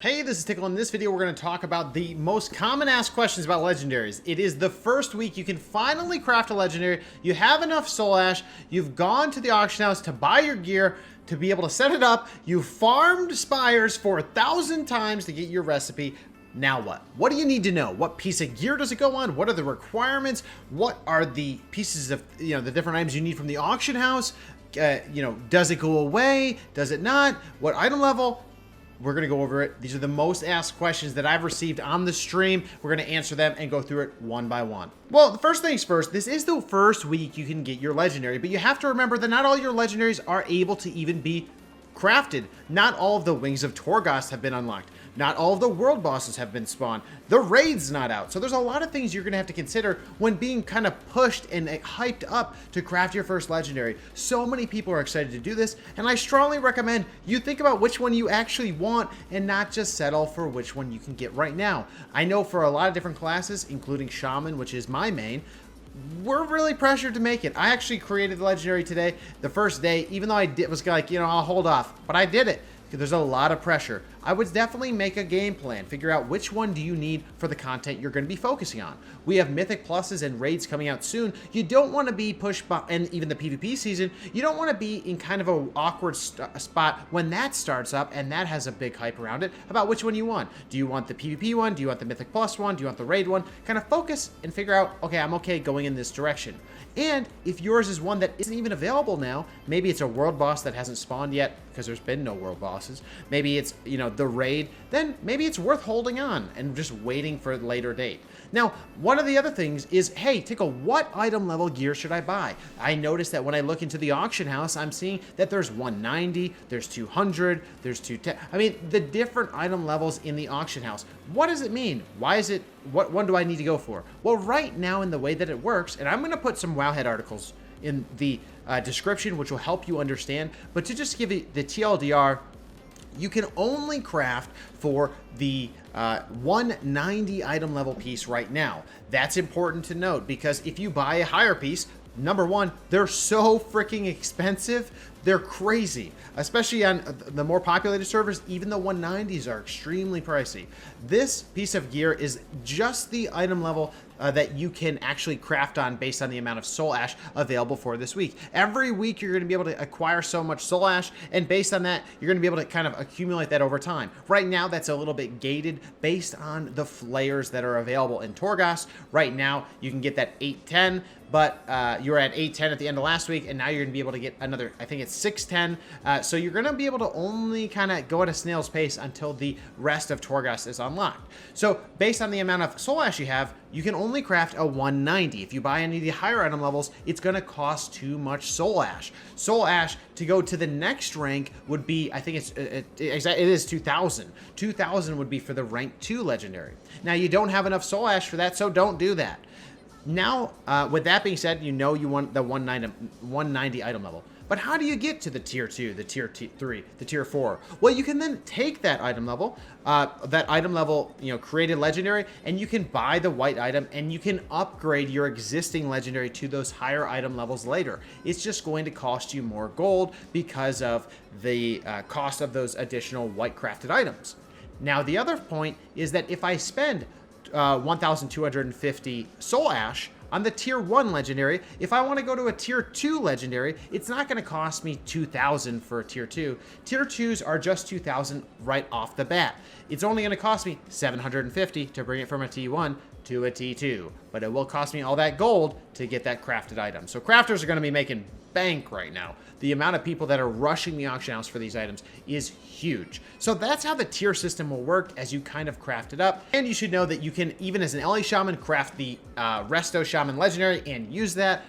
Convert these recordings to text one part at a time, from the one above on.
Hey, this is Tiqqle. In this video, we're going to talk about the most common asked questions about legendaries. It is the first week you can finally craft a legendary. You have enough soul ash. You've gone to the auction house to buy your gear, to be able to set it up. You farmed spires for 1,000 times to get your recipe. Now what? What do you need to know? What piece of gear does it go on? What are the requirements? What are the pieces of, the different items you need from the auction house? Does it go away? Does it not? What item level? We're going to go over it. These are the most asked questions that I've received on the stream. We're going to answer them and go through it one by one. Well, the first things first, this is the first week you can get your legendary, but you have to remember that not all your legendaries are able to even be crafted. Not all of the Wings of Torghast have been unlocked. Not all of the world bosses have been spawned. The raid's not out. So there's a lot of things you're going to have to consider when being kind of pushed and hyped up to craft your first legendary. So many people are excited to do this, and I strongly recommend you think about which one you actually want and not just settle for which one you can get right now. I know for a lot of different classes, including Shaman, which is my main, we're really pressured to make it. I actually created the legendary today, the first day, even though I was like, I'll hold off, but I did it. There's a lot of pressure. I would definitely make a game plan. Figure out which one do you need for the content you're going to be focusing on. We have Mythic Pluses and raids coming out soon. You don't want to be pushed by, and even the PvP season, you don't want to be in kind of an awkward spot when that starts up and that has a big hype around it about which one you want. Do you want the PvP one? Do you want the Mythic Plus one? Do you want the raid one? Kind of focus and figure out, okay, I'm okay going in this direction. And if yours is one that isn't even available now, maybe it's a world boss that hasn't spawned yet because there's been no world bosses. Maybe it's, the raid, then maybe it's worth holding on and just waiting for a later date. Now, one of the other things is, hey, Tiqqle, what item level gear should I buy? I noticed that when I look into the auction house, I'm seeing that there's 190, there's 200, there's 210. I mean, the different item levels in the auction house. What does it mean? Why is it, what one do I need to go for? Well, right now in the way that it works, and I'm going to put some Wowhead articles in the description, which will help you understand, but to just give you the TLDR, you can only craft for the 190 item level piece right now. That's important to note because if you buy a higher piece, number one, they're so freaking expensive. They're crazy, especially on the more populated servers. Even the 190s are extremely pricey. This piece of gear is just the item level that you can actually craft on based on the amount of soul ash available for this week. Every week you're going to be able to acquire so much soul ash, and based on that you're going to be able to kind of accumulate that over time. Right now that's a little bit gated based on the flayers that are available in Torghast. Right now you can get that 810, but you were at 810 at the end of last week, and now you're going to be able to get another, I think it's 610. So you're going to be able to only kind of go at a snail's pace until the rest of Torghast is unlocked. So based on the amount of soul ash you have, you can only craft a 190. If you buy any of the higher item levels, it's going to cost too much soul ash. Soul ash to go to the next rank would be, I think it is 2,000. 2,000 would be for the rank 2 legendary. Now you don't have enough soul ash for that, so don't do that. Now, with that being said, you want the 190 item level. But how do you get to the tier 2, the tier 3, the tier 4? Well, you can then take that item level, created legendary, and you can buy the white item, and you can upgrade your existing legendary to those higher item levels later. It's just going to cost you more gold because of the cost of those additional white crafted items. Now, the other point is that if I spend 1,250 soul ash on the tier 1 legendary, if I want to go to a tier 2 legendary, it's not going to cost me 2,000 for a tier 2. Tier 2s are just 2,000 right off the bat. It's only going to cost me 750 to bring it from a T1 to a T2, but it will cost me all that gold to get that crafted item. So crafters are going to be making bank right now. The amount of people that are rushing the auction house for these items is huge. So that's how the tier system will work as you kind of craft it up. And you should know that you can, even as an LE Shaman, craft the Resto Shaman Legendary and use that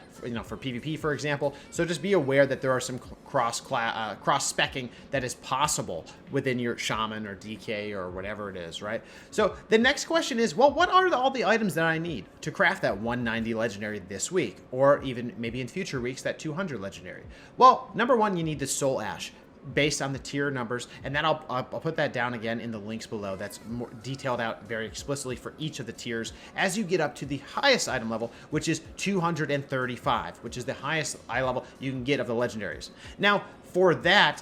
for PvP, for example. So just be aware that there are some cross-specking that is possible within your Shaman or DK or whatever it is, right? So the next question is, well, what are all the items that I need to craft that 190 legendary this week, or even maybe in future weeks, that 200 legendary? Well, number one, you need the soul ash. based on the tier numbers, and then I'll put that down again in the links below. That's more detailed out very explicitly for each of the tiers as you get up to the highest item level, which is 235, which is the highest eye level you can get of the legendaries. Now, for that's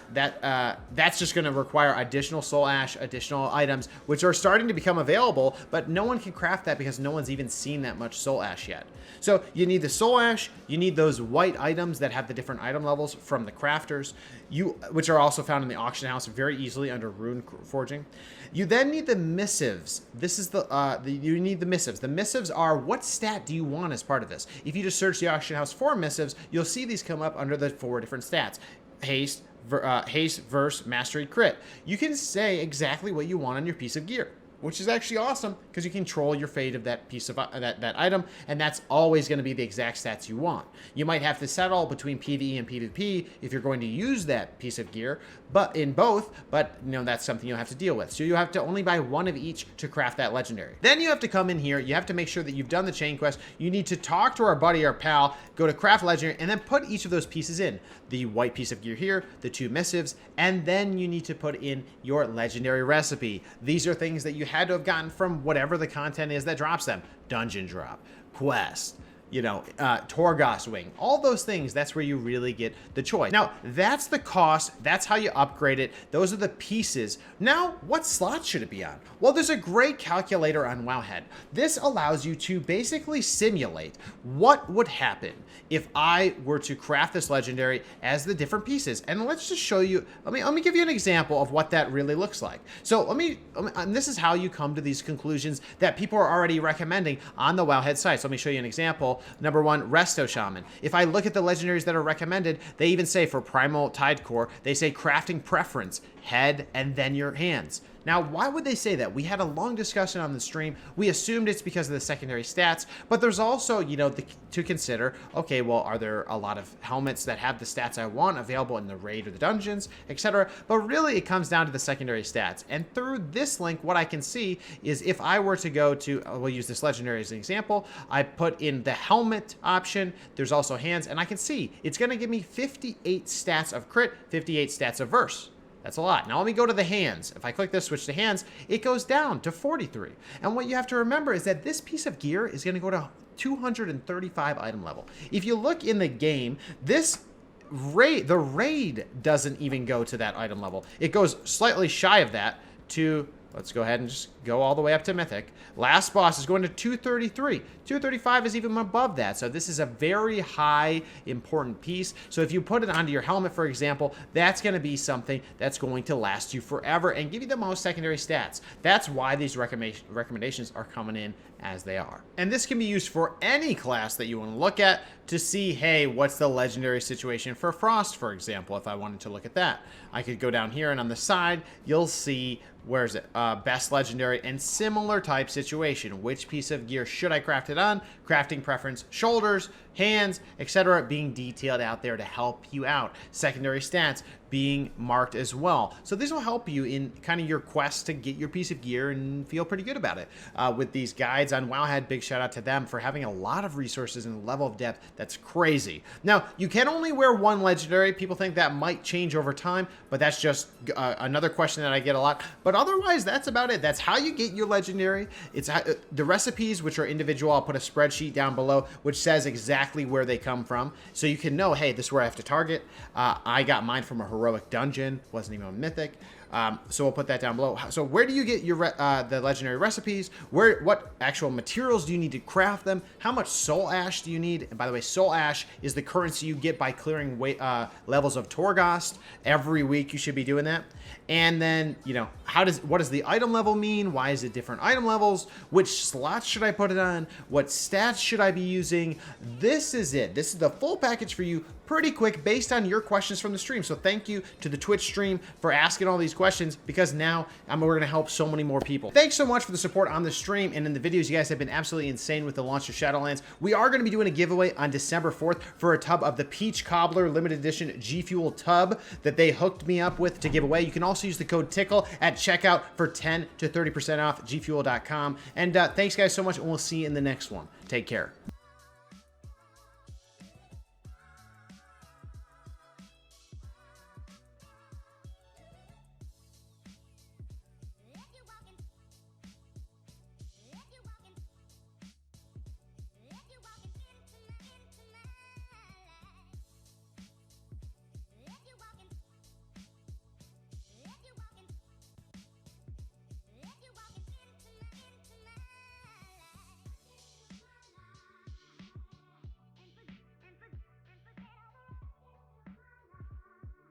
just going to require additional soul ash, additional items, which are starting to become available, but no one can craft that because no one's even seen that much soul ash yet. So you need the soul ash, you need those white items that have the different item levels from the crafters, which are also found in the auction house very easily under rune forging. You then need the missives. This is you need the missives. The missives are, what stat do you want as part of this? If you just search the auction house for missives, you'll see these come up under the 4 different stats. Haste, verse, mastery, crit. You can say exactly what you want on your piece of gear, which is actually awesome because you control your fate of that piece of that item, and that's always going to be the exact stats you want. You might have to settle between PvE and PvP if you're going to use that piece of gear, but that's something you'll have to deal with. So you have to only buy one of each to craft that legendary. Then you have to come in here, you have to make sure that you've done the chain quest. You need to talk to our buddy, our pal, go to craft legendary, and then put each of those pieces in. The white piece of gear here, the 2 missives, and then you need to put in your legendary recipe. These are things that you had to have gotten from whatever the content is that drops them. Dungeon drop, quest, Torghast wing, all those things. That's where you really get the choice. Now, that's the cost. That's how you upgrade it. Those are the pieces. Now, what slot should it be on? Well, there's a great calculator on Wowhead. This allows you to basically simulate what would happen if I were to craft this legendary as the different pieces. And let's just show you, let me give you an example of what that really looks like. So and this is how you come to these conclusions that people are already recommending on the Wowhead site. So let me show you an example. Number 1, Resto Shaman. If I look at the legendaries that are recommended, they even say for Primal Tide Core, they say crafting preference, head, and then your hands. Now, why would they say that? We had a long discussion on the stream. We assumed it's because of the secondary stats, but there's also, to consider, okay, well, are there a lot of helmets that have the stats I want available in the raid or the dungeons, etc.? But really, it comes down to the secondary stats. And through this link, what I can see is if I were to go to, we'll use this legendary as an example, I put in the helmet option, there's also hands, and I can see it's going to give me 58 stats of crit, 58 stats of verse. That's a lot. Now let me go to the hands. If I click this, switch to hands, it goes down to 43. And what you have to remember is that this piece of gear is going to go to 235 item level. If you look in the game, the raid doesn't even go to that item level. It goes slightly shy of that to, let's go ahead and just go all the way up to Mythic. Last boss is going to 233. 235 is even above that. So this is a very high important piece. So if you put it onto your helmet, for example, that's going to be something that's going to last you forever and give you the most secondary stats. That's why these recommendations are coming in as they are. And this can be used for any class that you want to look at to see, hey, what's the legendary situation for Frost, for example, if I wanted to look at that. I could go down here and on the side, you'll see, where is it? Best legendary and similar type situation. Which piece of gear should I craft it on? Crafting preference, shoulders, hands, etc. being detailed out there to help you out. Secondary stats being marked as well. So this will help you in kind of your quest to get your piece of gear and feel pretty good about it. With these guides on Wowhead, big shout out to them for having a lot of resources and a level of depth that's crazy. Now, you can only wear one legendary. People think that might change over time, but that's just another question that I get a lot. But otherwise, that's about it. That's how you get your legendary. It's the recipes, which are individual. I'll put a spreadsheet down below, which says exactly where they come from. So you can know, hey, this is where I have to target. I got mine from a heroic dungeon, wasn't even on Mythic. So we'll put that down below. So where do you get your the legendary recipes? What actual materials do you need to craft them? How much soul ash do you need? And by the way, soul ash is the currency you get by clearing levels of Torghast. Every week you should be doing that. And then, what does the item level mean? Why is it different item levels? Which slots should I put it on? What stats should I be using? This is it. This is the full package for you, pretty quick, based on your questions from the stream. So thank you to the Twitch stream for asking all these questions, because now we're going to help so many more people. Thanks so much for the support on the stream and in the videos. You guys have been absolutely insane with the launch of Shadowlands. We are going to be doing a giveaway on December 4th for a tub of the Peach Cobbler limited edition G Fuel tub that they hooked me up with to give away. You can also use the code Tiqqle at checkout for 10 to 30% off gfuel.com. And thanks guys so much, and we'll see you in the next one. Take care.